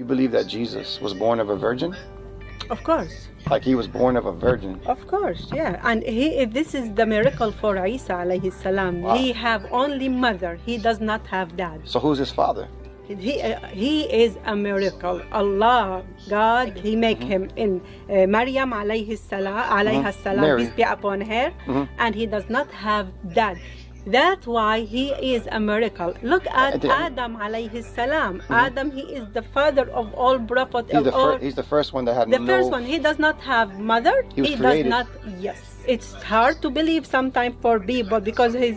You believe that Jesus was born of a virgin? Of course. Like he was born of a virgin? Of course, yeah. And this is the miracle for Isa alayhi salam. Wow. He have only mother. He does not have dad. So who's his father? He is a miracle. Allah, God, He make him in Maryam alayhi salam, Mary. peace be upon her, and he does not have dad. That's why he is a miracle. Look at Adam alayhi salam. Adam, he is the father of all prophets. He's the first one that had the first one. He does not have mother. He was does created. not. Yes, it's hard to believe sometimes for people because he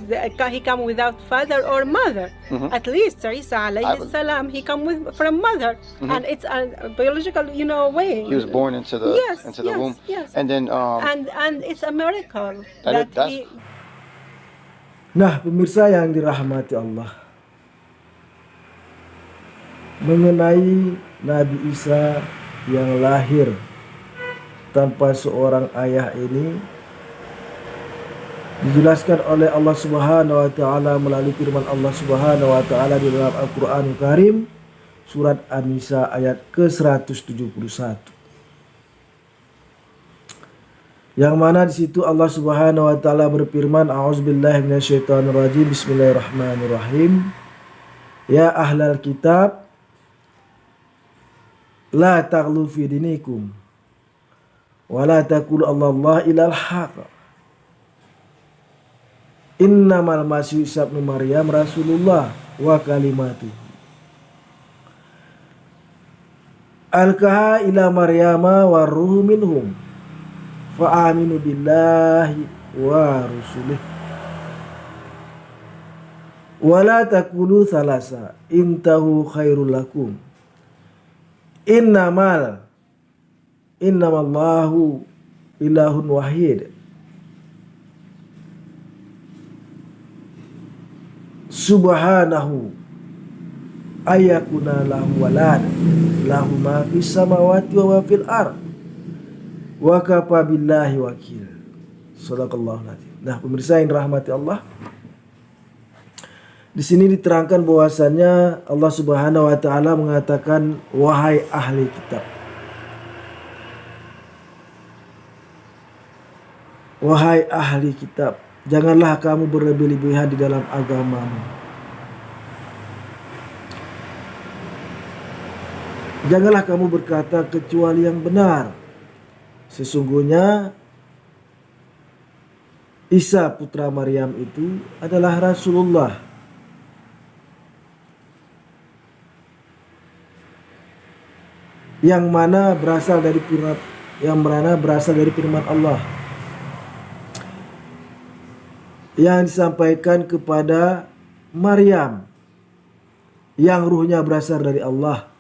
come without father or mother. At least Isa alayhi salam, he come from mother, and it's a biological, way. He was born into the womb. Yes. And then and it's a miracle that's he. Nah, pemirsa yang dirahmati Allah, mengenai Nabi Isa yang lahir tanpa seorang ayah ini dijelaskan oleh Allah Subhanahu wa taala melalui firman Allah Subhanahu wa taala di dalam Al-Qur'anul Karim surat An-Nisa ayat ke-171. Yang mana di situ Allah Subhanahu wa taala berfirman, a'udzubillahi minasyaitonirrajim, bismillahirrahmanirrahim. Ya ahlal kitab, la taghlu fi dinikum wa la taqulu Allah ilal haq. Innamal masih Isa ibnu Maryam rasulullah wa kalimatuhu alqaha ila Maryama wa ruhu minhum fa'aminu billahi wa rusulih wala taqulu thalasa intahu khairul lakum innamallahu ilahun wahid subhanahu ayakuna lahu walad lahu ma fis samawati wa fil ard wa kafa billahi wakil. Shadaqallahul adzim. Nah, pemirsa yang dirahmati Allah, di sini diterangkan bahwasannya Allah Subhanahu wa taala mengatakan, wahai ahli kitab, wahai ahli kitab, janganlah kamu berlebih-lebihan di dalam agamamu. Janganlah kamu berkata kecuali yang benar. Sesungguhnya Isa putra Maryam itu adalah Rasulullah yang mana berasal dari firman Allah yang disampaikan kepada Maryam yang ruhnya berasal dari Allah.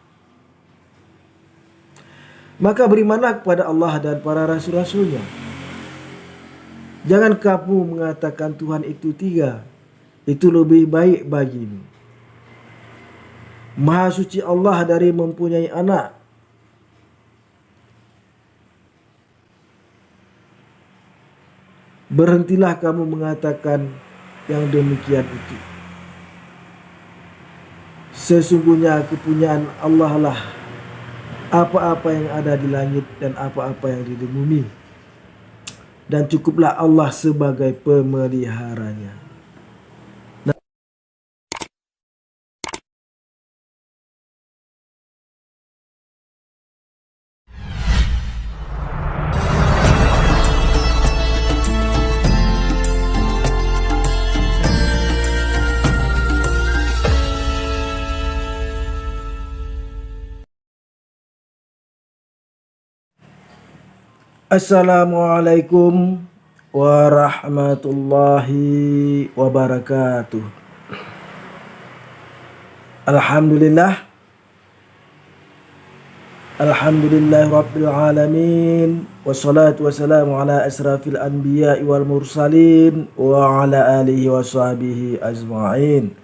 Maka berimanlah kepada Allah dan para rasul-rasulnya. Jangan kamu mengatakan Tuhan itu tiga, itu lebih baik bagimu. Maha suci Allah dari mempunyai anak. Berhentilah kamu mengatakan yang demikian itu. Sesungguhnya kepunyaan Allah lah apa-apa yang ada di langit dan apa-apa yang di bumi, dan cukuplah Allah sebagai pemeliharanya. Assalamualaikum warahmatullahi wabarakatuh. Alhamdulillah rabbil alamin, wassalatu wassalamu ala asrafil anbiya'i wal mursalin wa ala alihi wa sahbihi ajma'in.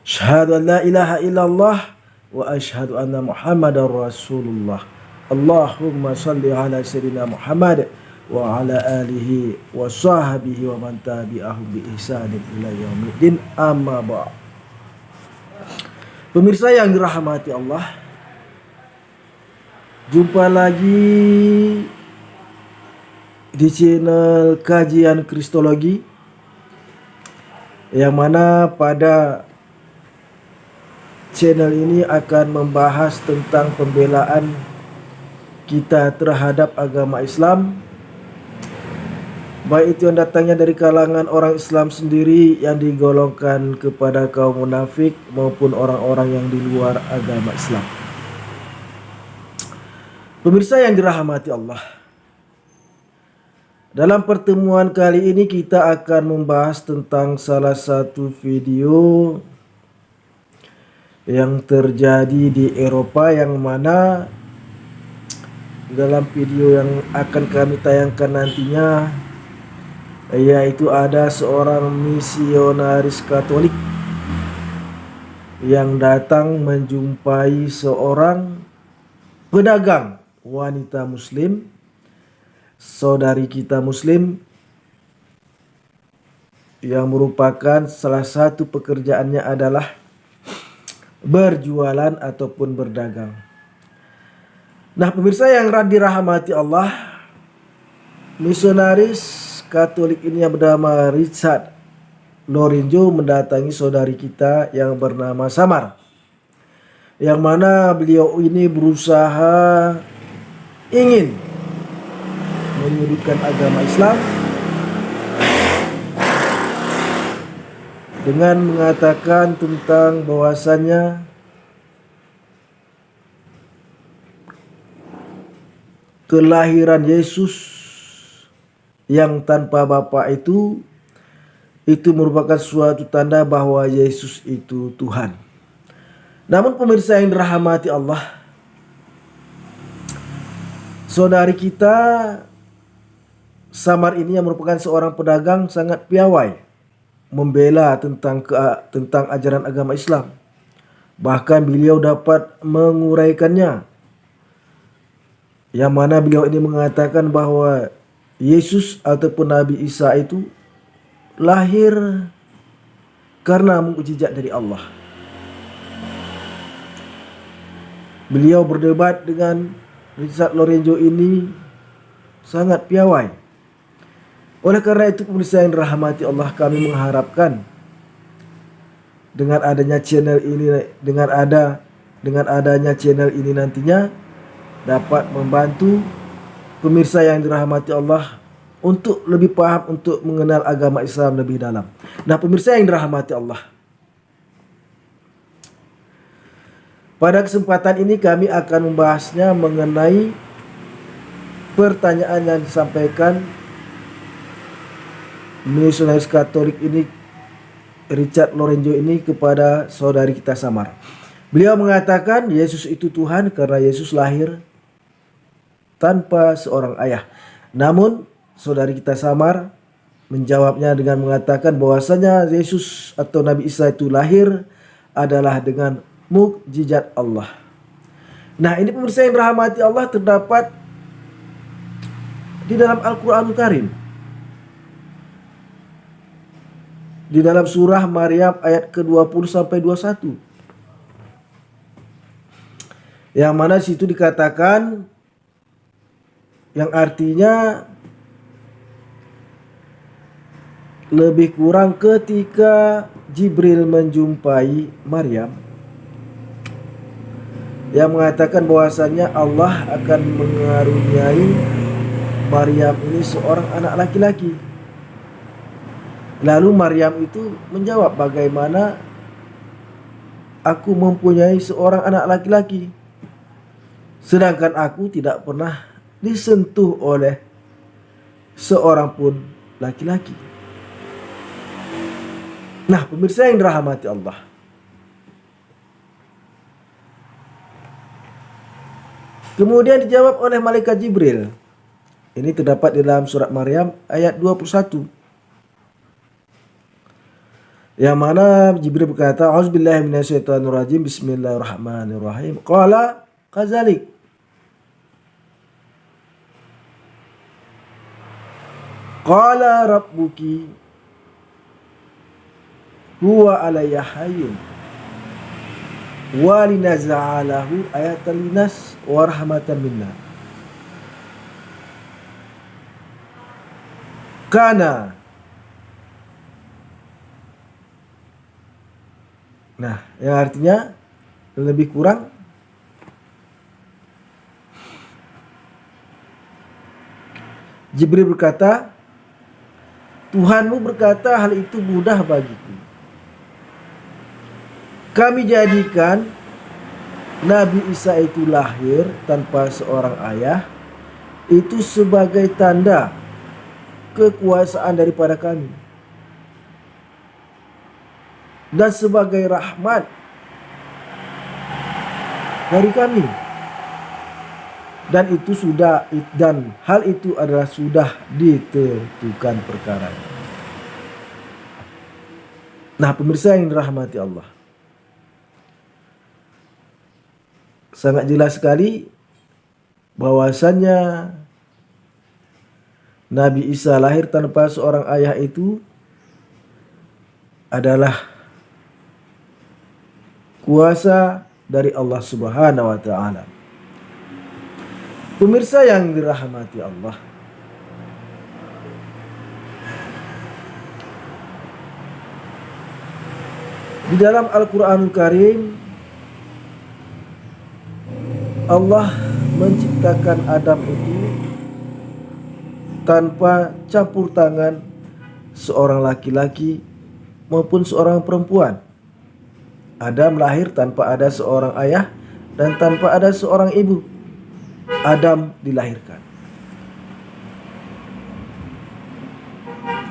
Asyhadu an la ilaha illallah wa asyhadu anna Muhammadar Rasulullah. Allahumma salli ala sayyidina Muhammad wa ala alihi wa sahbihi wa man tabi'ahum bi ihsanin ila yaumiddin, amma ba'd. Pemirsa yang dirahmati Allah, Jumpa lagi di channel Kajian Kristologi, yang mana pada channel ini akan membahas tentang pembelaan kita terhadap agama Islam, baik itu yang datangnya dari kalangan orang Islam sendiri yang digolongkan kepada kaum munafik maupun orang-orang yang di luar agama Islam. Pemirsa yang dirahmati Allah, dalam pertemuan kali ini kita akan membahas tentang salah satu video yang terjadi di Eropa, yang mana dalam video yang akan kami tayangkan nantinya, yaitu ada seorang misionaris Katolik yang datang menjumpai seorang pedagang wanita Muslim, saudari kita Muslim, yang merupakan salah satu pekerjaannya adalah berjualan ataupun berdagang. Nah, pemirsa yang dirahmati Allah, misionaris Katolik ini yang bernama Richard Lorenzo mendatangi saudari kita yang bernama Samar, yang mana beliau ini berusaha ingin menyudutkan agama Islam dengan mengatakan tentang bahwasannya kelahiran Yesus yang tanpa bapa itu merupakan suatu tanda bahwa Yesus itu Tuhan. Namun pemirsa yang dirahmati Allah, saudari kita Samar ini yang merupakan seorang pedagang sangat piawai membela tentang ajaran agama Islam. Bahkan beliau dapat menguraikannya, yang mana beliau ini mengatakan bahwa Yesus ataupun Nabi Isa itu lahir karena mukjizat dari Allah. Beliau berdebat dengan Richard Lorenzo ini sangat piawai. Oleh karena itu, pemirsa yang dirahmati Allah, kami mengharapkan dengan adanya channel ini, dengan adanya channel ini nantinya dapat membantu pemirsa yang dirahmati Allah untuk lebih paham, untuk mengenal agama Islam lebih dalam. Nah, pemirsa yang dirahmati Allah, pada kesempatan ini kami akan membahasnya mengenai pertanyaan yang disampaikan misionaris Katolik ini, Richard Lorenzo ini, kepada saudari kita Samar. Beliau mengatakan Yesus itu Tuhan karena Yesus lahir tanpa seorang ayah. Namun saudari kita Samar menjawabnya dengan mengatakan bahwasanya Yesus atau Nabi Isa itu lahir adalah dengan mukjizat Allah. Nah, ini pemirsa yang dirahmati Allah, terdapat di dalam Al-Quranul Karim, di dalam surah Maryam ayat ke-20 sampai 21, yang mana situ dikatakan, yang artinya lebih kurang ketika Jibril menjumpai Maryam, yang mengatakan bahwasannya Allah akan mengaruniai Maryam ini seorang anak laki-laki. Lalu Maryam itu menjawab, bagaimana aku mempunyai seorang anak laki-laki, sedangkan aku tidak pernah disentuh oleh seorang pun laki-laki. Nah, pemirsa yang dirahmati Allah, kemudian dijawab oleh malaikat Jibril. Ini terdapat di dalam surat Maryam ayat 21, yang mana Jibril berkata, Auzubillahi minasyaitonirrajim, bismillahirrahmanirrahim. Qala kadzalik. Qala rabbuki huwa alayya hayyun wa linaza'alahu ayatan linas wa rahmatan minna. Kana. Nah, yang artinya lebih kurang Jibril berkata, Tuhanmu berkata hal itu mudah bagiku. Kami jadikan Nabi Isa itu lahir tanpa seorang ayah itu sebagai tanda kekuasaan daripada kami dan sebagai rahmat dari kami. Dan hal itu adalah sudah ditentukan perkaranya. Nah, pemirsa yang dirahmati Allah, sangat jelas sekali bahwasannya Nabi Isa lahir tanpa seorang ayah itu adalah kuasa dari Allah Subhanahu wa taala. Pemirsa yang dirahmati Allah, di dalam Al-Quranul Karim Allah menciptakan Adam itu tanpa campur tangan seorang laki-laki maupun seorang perempuan. Adam lahir tanpa ada seorang ayah dan tanpa ada seorang ibu. Adam dilahirkan.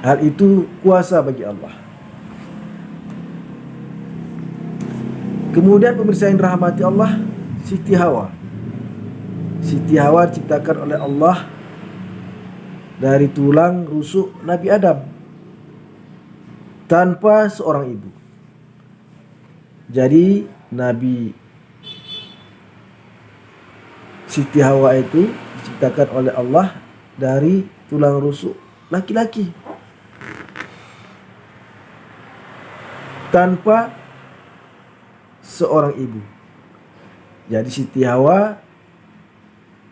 Hal itu kuasa bagi Allah. Kemudian pemirsa yang dirahmati Allah, Siti Hawa. Siti Hawa diciptakan oleh Allah dari tulang rusuk Nabi Adam tanpa seorang ibu. Jadi Nabi Siti Hawa itu diciptakan oleh Allah dari tulang rusuk laki-laki tanpa seorang ibu. Jadi Siti Hawa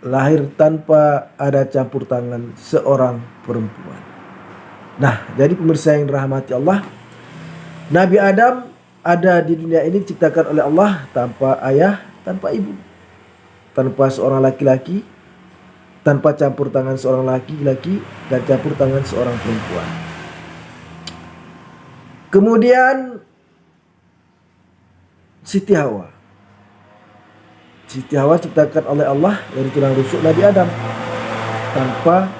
lahir tanpa ada campur tangan seorang perempuan. Nah, jadi pemirsa yang dirahmati Allah, Nabi Adam ada di dunia ini diciptakan oleh Allah tanpa ayah, tanpa ibu, tanpa seorang laki-laki, tanpa campur tangan seorang laki-laki dan campur tangan seorang perempuan. Kemudian Siti Hawa. Siti Hawa diciptakan oleh Allah dari tulang rusuk Nabi Adam tanpa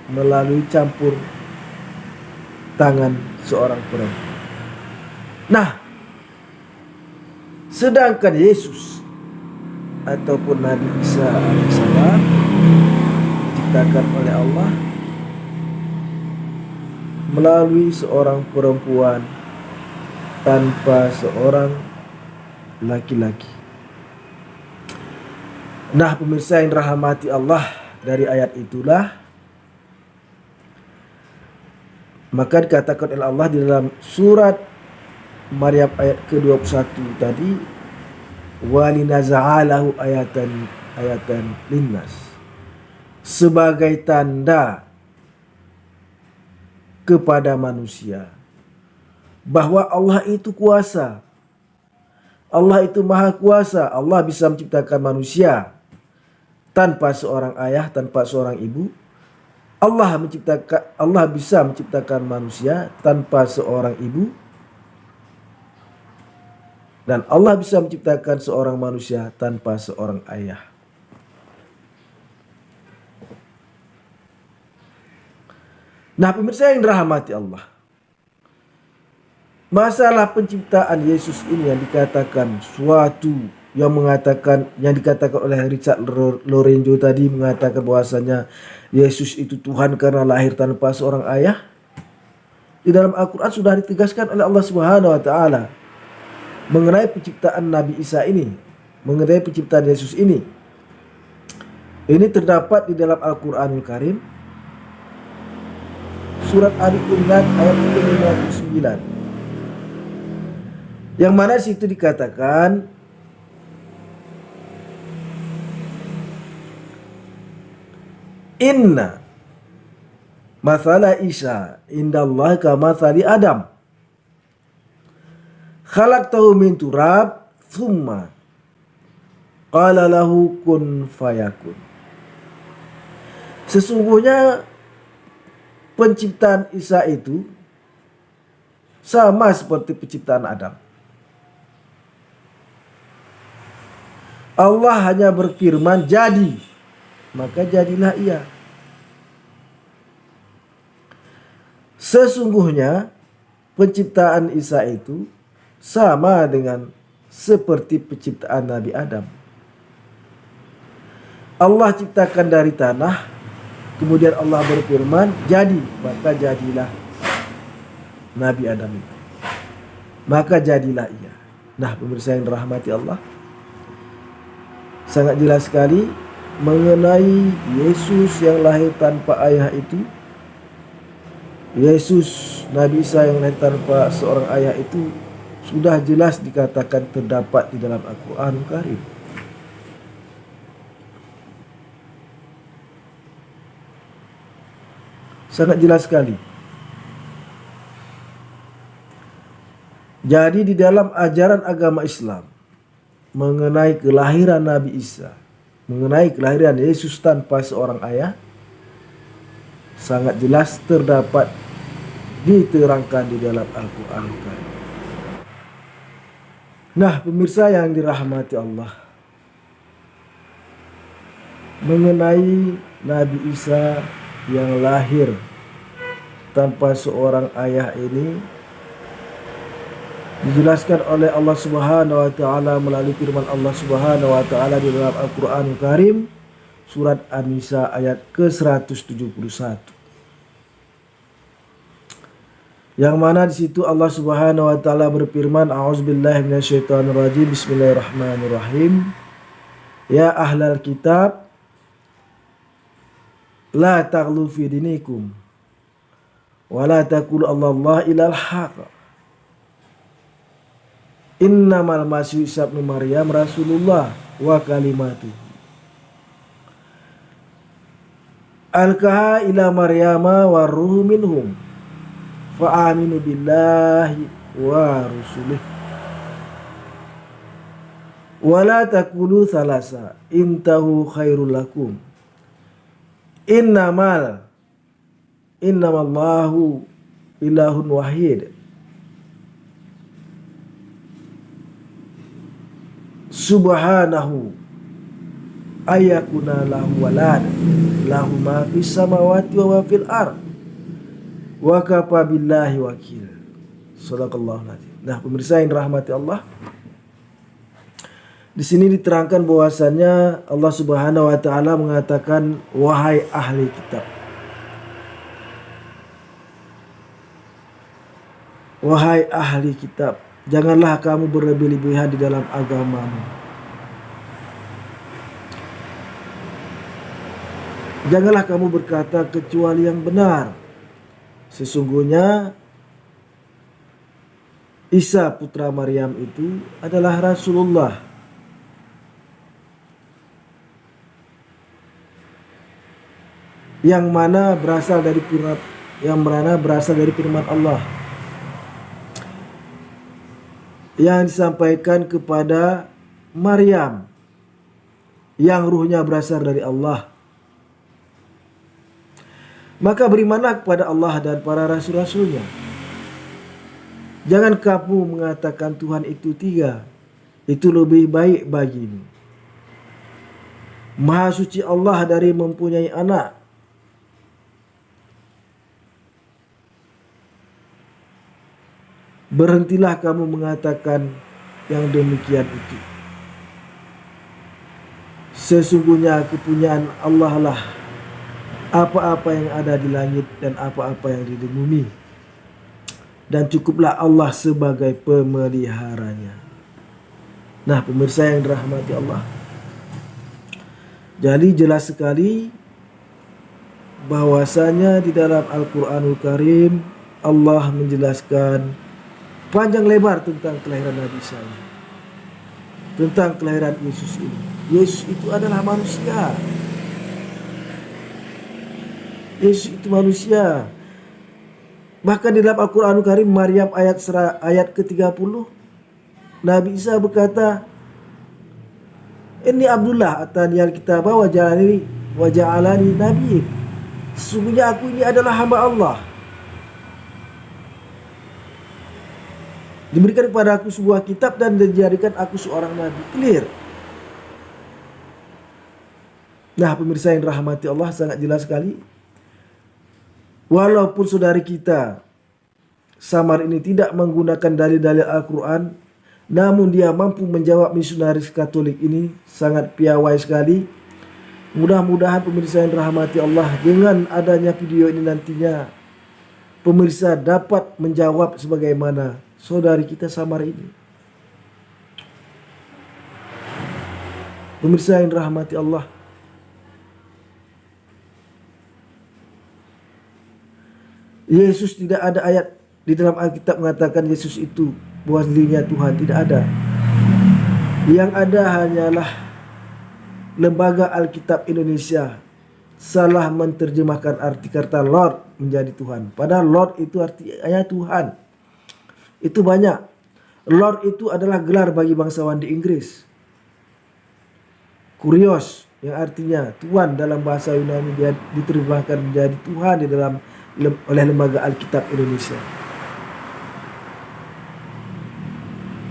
melalui campur tangan seorang perempuan. Nah, sedangkan Yesus ataupun Nabi Isa alaihissalam diciptakan oleh Allah melalui seorang perempuan tanpa seorang laki-laki. Nah, pemirsa yang dirahmati Allah, dari ayat itulah maka dikatakan oleh Allah di dalam surat Maryam ayat ke-21 tadi, walinaza'alahu ayatan linnas, sebagai tanda kepada manusia bahwa Allah itu kuasa, Allah itu maha kuasa. Allah bisa menciptakan manusia tanpa seorang ayah, tanpa seorang ibu. Allah bisa menciptakan manusia tanpa seorang ibu, dan Allah bisa menciptakan seorang manusia tanpa seorang ayah. Nah, pemirsa yang dirahmati Allah, masalah penciptaan Yesus ini yang dikatakan yang dikatakan oleh Richard Lorenzo tadi, mengatakan bahwasanya Yesus itu Tuhan karena lahir tanpa seorang ayah. Di dalam Al-Quran sudah ditegaskan oleh Allah Subhanahu wa taala mengenai penciptaan Nabi Isa ini, mengenai penciptaan Yesus ini. Ini terdapat di dalam Al-Quranul Karim, surat Ali Imran ayat ke-59. Yang mana situ dikatakan inna mathala Isa indallah kamathali Adam khalaqtahu min turab thumma qala lahu kun fayakun. Sesungguhnya penciptaan Isa itu sama seperti penciptaan Adam. Allah hanya berfirman jadi, maka jadilah ia. Sesungguhnya penciptaan Isa itu sama dengan seperti penciptaan Nabi Adam. Allah ciptakan dari tanah, kemudian Allah berfirman jadi, maka jadilah Nabi Adam itu. Maka jadilah ia. Nah, pemirsa yang dirahmati Allah, sangat jelas sekali mengenai Yesus yang lahir tanpa ayah itu. Yesus Nabi Isa yang lahir tanpa seorang ayah itu sudah jelas dikatakan terdapat di dalam Al-Quran Karim. Sangat jelas sekali. Jadi di dalam ajaran agama Islam mengenai kelahiran Nabi Isa, mengenai kelahiran Yesus tanpa seorang ayah, sangat jelas terdapat diterangkan di dalam Al-Quran. Nah, pemirsa yang dirahmati Allah, mengenai Nabi Isa yang lahir tanpa seorang ayah ini dijelaskan oleh Allah Subhanahu wa taala melalui firman Allah Subhanahu wa taala di dalam Al-Qur'an Karim surat An-Nisa ayat ke-171. Yang mana di situ Allah Subhanahu wa taala berfirman, a'udzubillahi minasyaitonirrajim, bismillahirrahmanirrahim. Ya ahlal kitab la taghlu fi dinikum wa la taqulu Allah ilal haqq. Innamal masih Isa ibnu Maryam Rasulullah wa kalimatuh alqaha ila Maryama wa ruhu minhum fa aminu billahi wa rusulih wa la taqulu thalasa intahu khairul lakum innamallahu ilahun wahid subhanahu ayakuna lahu walad lahu ma fis samawati wa ma fil ard wa kafa billahi wakil. Shadaqallahu nazim. Nah, pemirsa yang dirahmati Allah, di sini diterangkan bahwasannya Allah Subhanahu wa taala mengatakan, wahai ahli kitab, wahai ahli kitab, janganlah kamu berlebih-lebihan di dalam agamamu. Janganlah kamu berkata kecuali yang benar. Sesungguhnya Isa putra Maryam itu adalah Rasulullah. Yang mana berasal dari firman Allah yang disampaikan kepada Maryam, yang ruhnya berasal dari Allah. Maka berimanlah kepada Allah dan para rasul-rasulnya. Jangan kamu mengatakan Tuhan itu tiga, itu lebih baik bagimu. Maha suci Allah dari mempunyai anak. Berhentilah kamu mengatakan yang demikian itu. Sesungguhnya kepunyaan Allah lah apa-apa yang ada di langit dan apa-apa yang di bumi, dan cukuplah Allah sebagai pemeliharanya. Nah, pemirsa yang dirahmati Allah, jadi jelas sekali bahwasanya di dalam Al-Quranul Karim Allah menjelaskan panjang lebar tentang kelahiran Nabi Isa ini, tentang kelahiran Yesus ini. Yesus itu adalah manusia. Yesus itu manusia. Bahkan di dalam Al-Quranul Karim, Maryam ayat ke-30, Nabi Isa berkata, "Ini Abdullah atani al-kitaba wa ja'alani nabi." Sesungguhnya aku ini adalah hamba Allah. Diberikan kepada aku sebuah kitab dan dijadikan aku seorang nabi. Clear. Nah, pemirsa yang dirahmati Allah, sangat jelas sekali. Walaupun saudari kita Samar ini tidak menggunakan dalil-dalil Al-Quran, namun dia mampu menjawab misionaris Katolik ini sangat piawai sekali. Mudah-mudahan pemirsa yang dirahmati Allah, dengan adanya video ini nantinya pemirsa dapat menjawab sebagaimana saudari kita Samar ini. Pemirsa yang dirahmati Allah, Yesus, tidak ada ayat di dalam Alkitab mengatakan Yesus itu bahwa dirinya Tuhan. Tidak ada. Yang ada hanyalah Lembaga Alkitab Indonesia salah menerjemahkan arti kata Lord menjadi Tuhan. Padahal Lord itu artinya Tuhan. Itu banyak. Lord itu adalah gelar bagi bangsawan di Inggris. Kurios yang artinya Tuhan dalam bahasa Yunani, dia diterjemahkan menjadi Tuhan di dalam oleh Lembaga Alkitab Indonesia.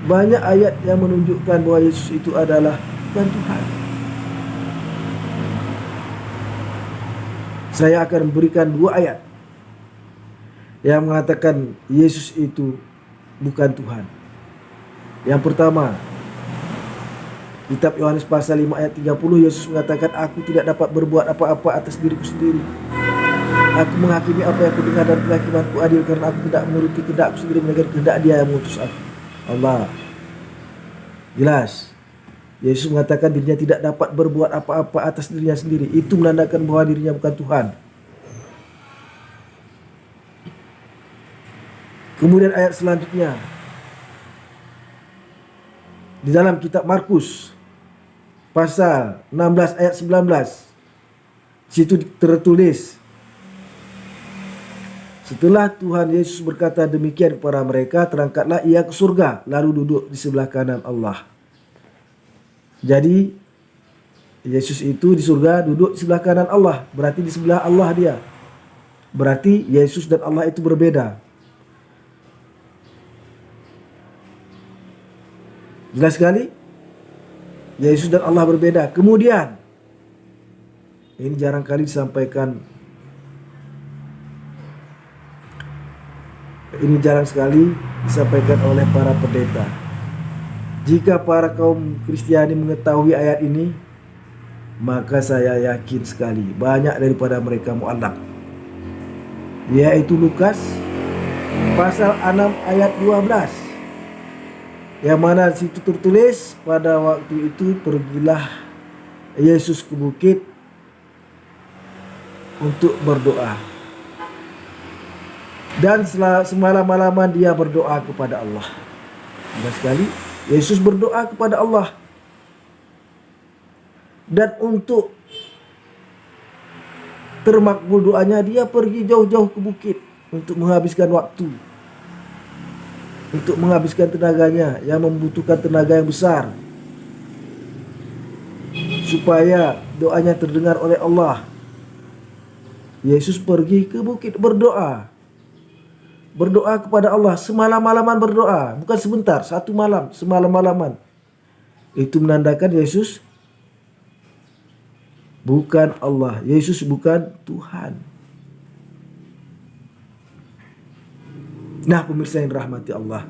Banyak ayat yang menunjukkan bahwa Yesus itu adalah bukan Tuhan. Saya akan memberikan 2 ayat yang mengatakan Yesus itu bukan Tuhan. Yang pertama, kitab Yohanes pasal 5 ayat 30, Yesus mengatakan, "Aku tidak dapat berbuat apa-apa atas diriku sendiri. Aku menghakimi apa yang aku dengar dan penghakimanku adil, karena aku tidak menuruti kehendakku sendiri, melainkan kehendak Dia yang mengutus aku." Allah. Jelas. Yesus mengatakan dirinya tidak dapat berbuat apa-apa atas dirinya sendiri. Itu menandakan bahwa dirinya bukan Tuhan. Kemudian ayat selanjutnya, di dalam kitab Markus pasal 16 ayat 19, situ tertulis, setelah Tuhan Yesus berkata demikian kepada mereka, terangkatlah ia ke surga, lalu duduk di sebelah kanan Allah. Jadi Yesus itu di surga duduk di sebelah kanan Allah, berarti di sebelah Allah dia. Berarti Yesus dan Allah itu berbeda. Jelas sekali, Yesus dan Allah berbeda. Kemudian, ini jarang kali disampaikan, ini jarang sekali disampaikan oleh para pendeta. Jika para kaum Kristiani mengetahui ayat ini, maka saya yakin sekali banyak daripada mereka mu'allaq, yaitu Lukas pasal 6 ayat 12, yang mana situ tertulis, pada waktu itu pergilah Yesus ke bukit untuk berdoa, dan semalam-malaman dia berdoa kepada Allah. Jelas sekali, Yesus berdoa kepada Allah. Dan untuk termakbul doanya, dia pergi jauh-jauh ke bukit untuk menghabiskan waktu, untuk menghabiskan tenaganya yang membutuhkan tenaga yang besar, supaya doanya terdengar oleh Allah. Yesus pergi ke bukit berdoa. Berdoa kepada Allah, semalam-malaman berdoa, bukan sebentar, 1 malam, semalam-malaman. Itu menandakan Yesus bukan Allah, Yesus bukan Tuhan. Nah, pemirsa yang dirahmati Allah,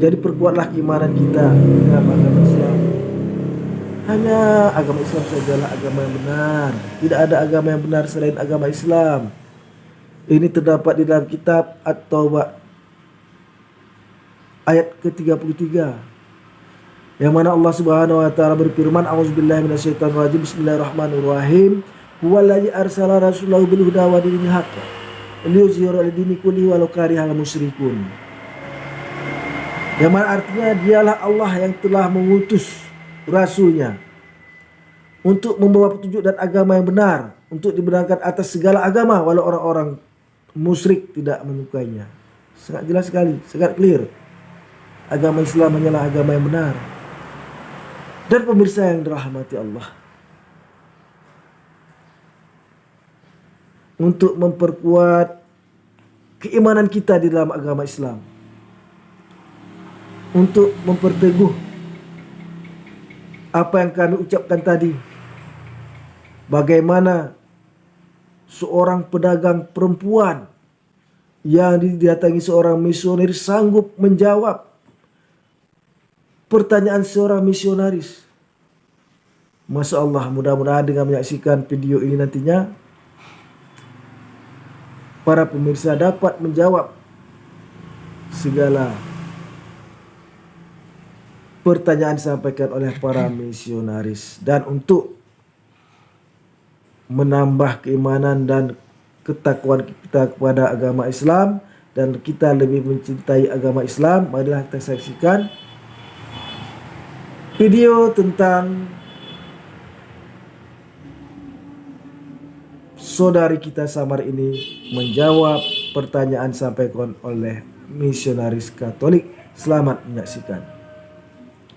jadi perkuatlah keimanan kita dalam agama Islam. Hanya agama Islam sajalah agama yang benar. Tidak ada agama yang benar selain agama Islam. Ini terdapat di dalam kitab At-Taubah ayat ke-33, yang mana Allah Subhanahu wa taala berfirman, "A'udzubillahi minasyaitonirrajim. Bismillahirrahmanirrahim. Huwallazi arsala rasulahu bil huda wa dinil haqq liyuzhira ad-dini kullihi walau karihal musyrikun. Yang mana artinya dialah Allah yang telah mengutus Rasulnya untuk membawa petunjuk dan agama yang benar, untuk dibenarkan atas segala agama walau orang-orang musyrik tidak menyukainya. Sangat jelas sekali, sangat clear. Agama Islam hanyalah agama yang benar. Dan pemirsa yang dirahmati Allah, untuk memperkuat keimanan kita di dalam agama Islam, untuk memperteguh apa yang kami ucapkan tadi, bagaimana seorang pedagang perempuan yang didatangi seorang misionaris sanggup menjawab pertanyaan seorang misionaris. Masya Allah, mudah-mudahan dengan menyaksikan video ini nantinya para pemirsa dapat menjawab segala pertanyaan disampaikan oleh para misionaris, dan untuk menambah keimanan dan ketakwaan kita kepada agama Islam dan kita lebih mencintai agama Islam, marilah kita saksikan video tentang saudari kita Samar ini menjawab pertanyaan disampaikan oleh misionaris Katolik. Selamat menyaksikan.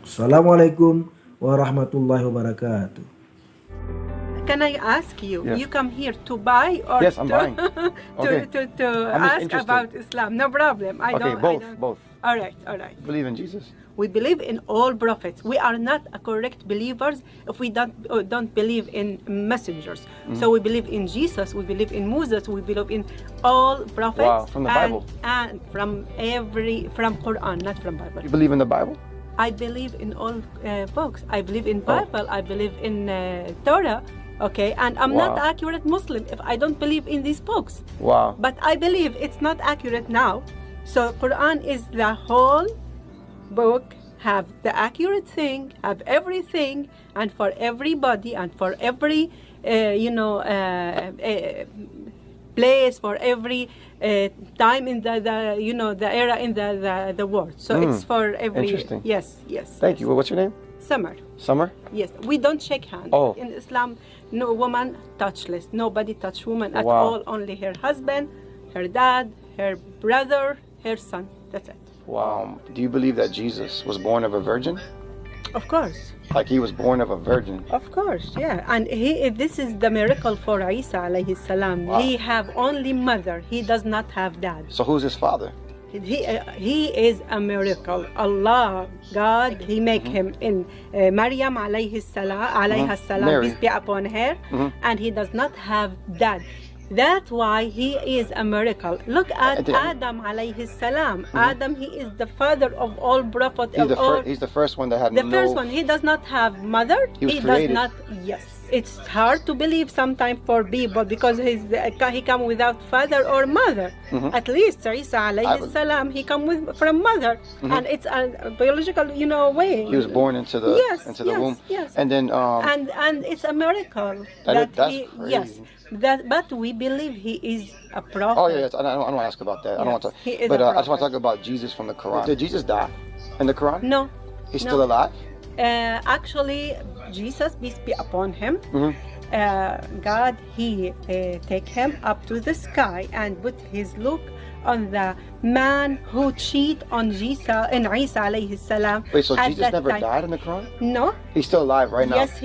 Assalamualaikum warahmatullahi wabarakatuh. Can I ask you? Yes. You come here to buy or Yes, I'm buying. Okay. to I'm ask interested. about Islam? No problem. I Okay, don't. both. All right, all right. Believe in Jesus. We believe in all prophets. We are not a correct believers if we don't believe in messengers. So we believe in Jesus. We believe in Moses. We believe in all prophets. Wow, from the Bible. And from Quran, not from Bible. You believe in the Bible? I believe in all books. I believe in Bible. I believe in Torah. Okay, and I'm not Wow. accurate Muslim if I don't believe in these books. Wow. But I believe it's not accurate now. So Quran is the whole book, have the accurate thing, have everything, and for everybody and for every place, for every time in the era in the world. So it's for every. Interesting. Yes. Thank you. Well, what's your name? Summer. Summer? Yes, we don't shake hands. Oh. In Islam, no woman touchless. Nobody touch woman at Wow. all. Only her husband, her dad, her brother, her son. That's it. Wow. Do you believe that Jesus was born of a virgin? Of course. Like he was born of a virgin? Of course, yeah. And this is the miracle for Isa alayhi salam. Wow. He have only mother. He does not have dad. So who's his father? He is a miracle. Allah, God, He make him in Maryam alayha salam, Mary. peace be upon her, and he does not have dad. That's why he is a miracle. Look at Adam alayhi salam. Adam, he is the father of all prophets. He's the first one that had The first one, he does not have mother. He was does created. not. Yes, it's hard to believe sometimes for people because he come without father or mother. At least Isa alayhi salam, he come from mother, and it's a biological, way. He was born into the womb. Yes. And then And it's a miracle that's he. crazy. Yes. But we believe he is a prophet. Oh yeah, yes. I don't want to ask about that. I don't want to. He is But a I just want to prophet. talk about Jesus from the Quran. Did Jesus die in the Quran? No. He's no. still alive? Actually, Jesus, peace be upon him, God, he take him up to the sky and put his look on the man who cheat on Isa alayhi salam. Wait, so at Jesus that never time. died in the Quran? No. He's still alive right now? Yes,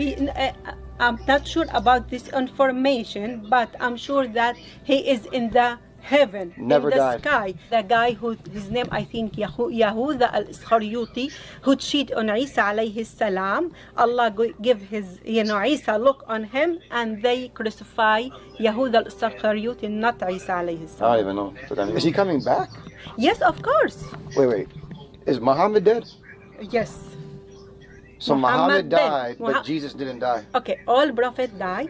I'm not sure about this information, but I'm sure that he is in the heaven, Never in the died. sky. The guy his name I think Yahuda al-Iskariyuti, who cheat on Isa alayhi salam, Allah give his Isa look on him, and they crucify Yahuda al-Iskariyuti, not Isa alayhi I salam. don't even know what that means. Is he coming back? Yes, of course. Wait. Is Muhammad dead? Yes. So Muhammad Muhammad died, dead. but Jesus didn't die. Okay, all prophets die.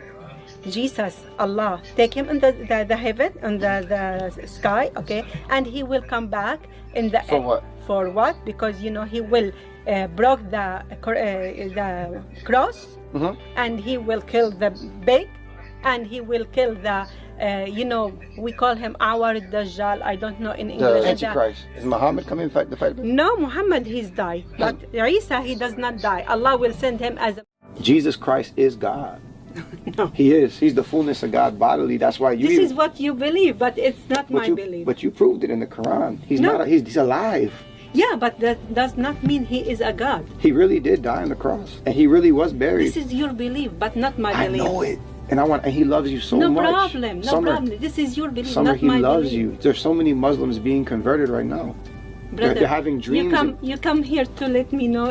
Jesus, Allah, take him in the heaven, in the sky, okay, and he will come back in the For what? For what? Because he will broke the cross, and he will kill the pig, and he will kill the, we call him our Dajjal. I don't know in English. The Antichrist. Is Muhammad coming to fight? No, Muhammad, he's died. But Isa, he does not die. Allah will send him as a... Jesus Christ is God. No. He is. He's the fullness of God bodily. That's why you. This is what you believe, but it's not my belief. But you proved it in the Quran. He's No. not. He's alive. Yeah, but that does not mean he is a God. He really did die on the cross, and he really was buried. This is your belief, but not my I belief. know it, and and he loves you so No much. problem, no Summer, problem. This is your belief, Summer, not he my loves belief. you. There's so many Muslims being converted right now. Brother, they're having dreams. You come here to let me know,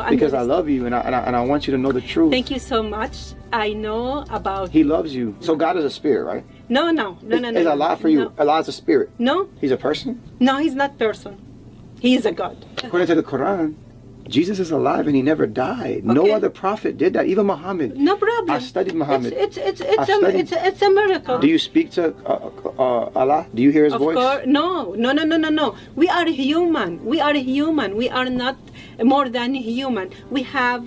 Because I love you, and I want you to know the truth. Thank you so much. I know about... He loves you. So God is a spirit, right? No. Is Allah for you? No. Allah is a spirit. No, He's a person. no, he's not person. He is a God. According to the Quran, Jesus is alive and he never died. No Okay. other prophet did that. Even Muhammad. No problem. I studied Muhammad. It's a miracle. Do you speak to Allah? Do you hear his Of voice? course, no. We are human. We are human. We are not more than human. We have,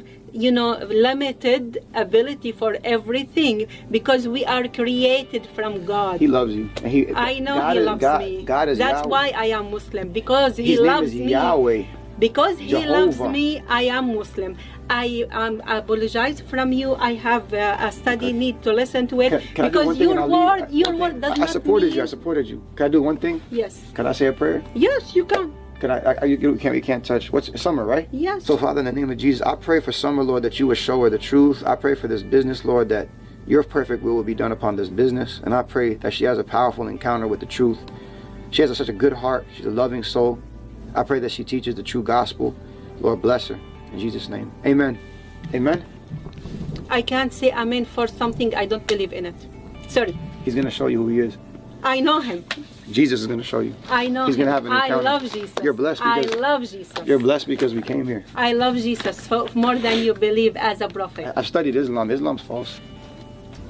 limited ability for everything because we are created from God. He loves you. And I know God he is, loves God, me. God is That's Yahweh. why I am Muslim, because he His loves name is me. Yahweh. Because he loves Jehovah. me, I am Muslim. I apologize from you. I have a study need to listen to it Can I do one because thing and I'll leave? your word does I not supported mean... you. I supported you. Can I do one thing? Yes. Can I say a prayer? Yes, you can. Can you can't touch. What's Summer, right? Yes. So Father, in the name of Jesus, I pray for Summer, Lord, that you would show her the truth. I pray for this business, Lord, that your perfect will be done upon this business. And I pray that she has a powerful encounter with the truth. She has such a good heart. She's a loving soul. I pray that she teaches the true gospel. Lord, bless her. In Jesus' name. Amen. Amen. I can't say amen for something I don't believe in it. Sorry. He's going to show you who he is. I know him. Jesus is going to show you. I know He's him. going to have an encounter. I love Jesus. You're blessed because I love Jesus. You're blessed because we came here. I love Jesus more than you believe as a prophet. I've studied Islam. Islam's false.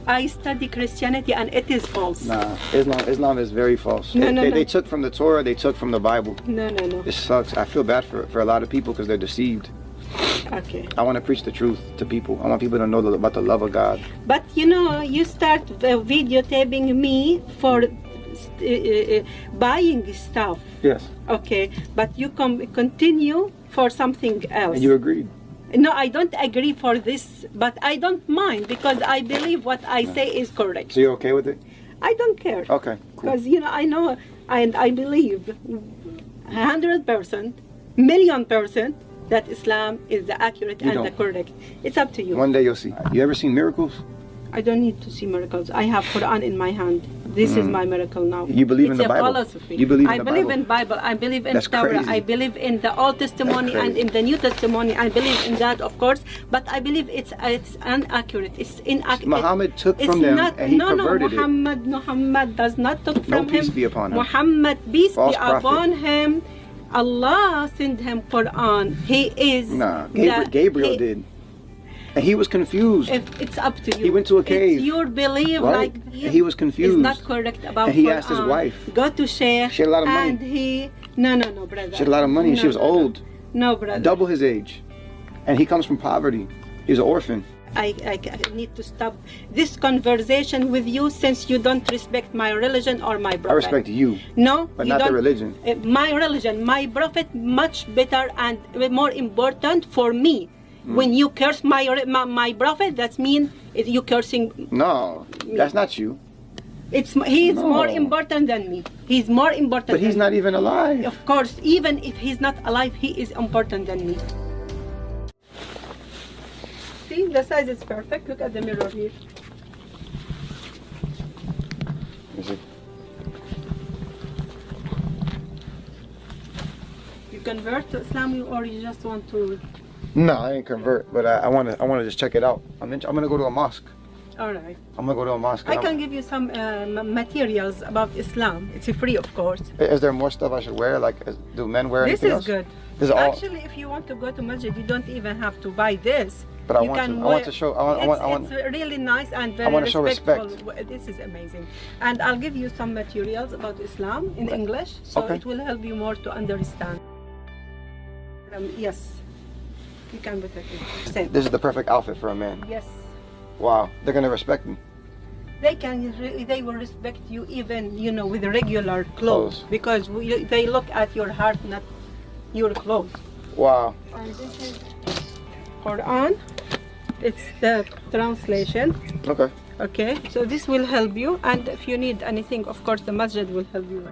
I study Christianity and it is false. Nah, Islam is very false. No. They took from the Torah, they took from the Bible. No. This sucks. I feel bad for a lot of people because they're deceived. Okay. I want to preach the truth to people. I want people to know about the love of God. But you start videotaping me for buying stuff. Yes. Okay, but you continue for something else. And you agreed. No, I don't agree for this, but I don't mind because I believe what I say is correct. So you're okay with it? I don't care. Okay, cool. Because I know and I believe 100%, million% that Islam is the accurate and the correct. It's up to you. One day you'll see. You ever seen miracles? I don't need to see miracles. I have Quran in my hand. This is my miracle now. You believe in the Bible? It's a philosophy. You believe in I the believe Bible? in Bible. I believe in That's Torah. crazy. I believe in the Old Testimony and in the New Testimony. I believe in that, of course. But I believe it's inaccurate. It's inaccurate. Muhammad took from them and he perverted it. Muhammad does not take from him. No peace be upon him. Muhammad, peace False be prophet. upon him. Allah sent him Quran. He is... Nah, Gabriel did. And he was confused. If it's up to you. He went to a cave. It's your belief, Right? like And he was confused. It's not correct about And he Quran. asked his wife. Go to Sheikh. She had a lot of money. And he... No, brother. She had a lot of money and she was old. No, brother. Double his age. And he comes from poverty. He was an orphan. I need to stop this conversation with you since you don't respect my religion or my prophet. I respect you. No, But you not the don't. religion. My religion, my prophet, much better and more important for me. When you curse my prophet, that means you cursing. No, that's not you. He's No. more important than me. He's more important. But he's than not me. even alive. Of course, even if he's not alive, he is important than me. See, the size is perfect. Look at the mirror here. Is it? You convert to Islam or you just want to? No, I ain't convert, but I want to just check it out. I'm gonna go to a mosque. All right. I'm gonna go to a mosque. I can give you some materials about Islam. It's free, of course. Is there more stuff I should wear? Like, do men wear This anything is else? good. This is all. Actually, if you want to go to masjid, you don't even have to buy this. But I You want can to. I wear- want to show. I want. It's really nice and very wanna show respectful. respect. This is amazing. And I'll give you some materials about Islam in English, so Okay. it will help you more to understand. Yes, you can put it in. Same. This is the perfect outfit for a man. Yes. Wow, they're gonna respect me. they will respect you even, you know, with regular clothes, because they look at your heart, not your clothes. Wow. And this is Quran. It's the translation. Okay. Okay, so this will help you, and if you need anything, of course, the masjid will help you.